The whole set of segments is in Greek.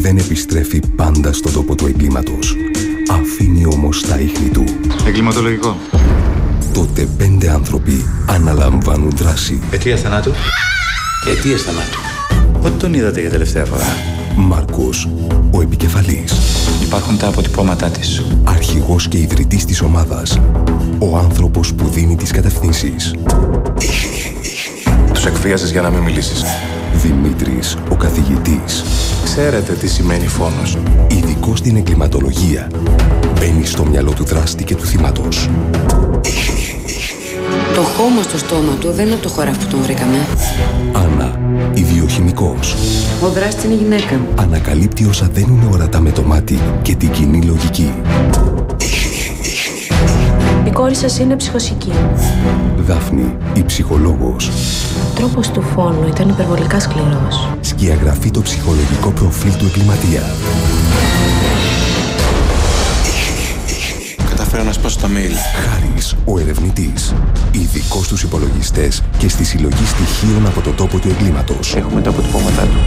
δεν επιστρέφει πάντα στον τόπο του εγκλήματος. Αφήνει όμως τα ίχνη του. Εγκληματολογικό. Τότε 5 άνθρωποι αναλαμβάνουν δράση. Αιτίας θανάτου. Αιτίας θανάτου. Πότε τον είδατε για τελευταία φορά? Μάρκος, ο επικεφαλής. Υπάρχουν τα αποτυπώματά της. Αρχηγός και ιδρυτής της ομάδας. Ο άνθρωπος που δίνει τις κατευθύνσεις. Τους εκβίαζες για να μην μιλήσεις. Δημήτρης, ο καθηγητής. Ξέρετε τι σημαίνει φόνος. Ειδικός στην εγκληματολογία. Μπαίνει στο μυαλό του δράστη και του θυμάτος. Το χώμα στο στόμα του δεν είναι από το χωράφι που τον βρήκαμε. Άννα, η βιοχημικός. Ο δράστης είναι γυναίκα. Ανακαλύπτει όσα δεν είναι ορατά με το μάτι και την κοινή λογική. Η κόρη σας είναι ψυχοσική. Δάφνη, η ψυχολόγος. Ο τρόπος του φόνου ήταν υπερβολικά σκληρός. Σκιαγραφεί το ψυχολογικό προφίλ του εγκληματία. Καταφέρω να σπάσω τα mail. Χάρης, ο ερευνητής. Ειδικός στους υπολογιστές και στη συλλογή στοιχείων από τον τόπο του εγκλήματος. Έχουμε τα αποτυπώματά του.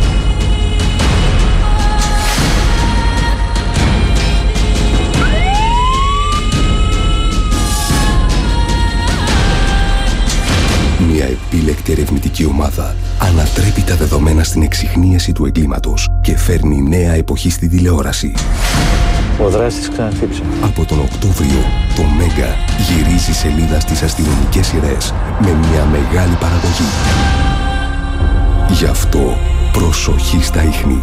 Μια επίλεκτη ερευνητική ομάδα ανατρέπει τα δεδομένα στην εξιχνίαση του εγκλήματος και φέρνει νέα εποχή στη τηλεόραση. Ο δράστης ξαναχτύπησε. Από τον Οκτώβριο, το Μέγκα γυρίζει σελίδα στις αστυνομικές σειρές με μια μεγάλη παραγωγή. Γι' αυτό, προσοχή στα ίχνη.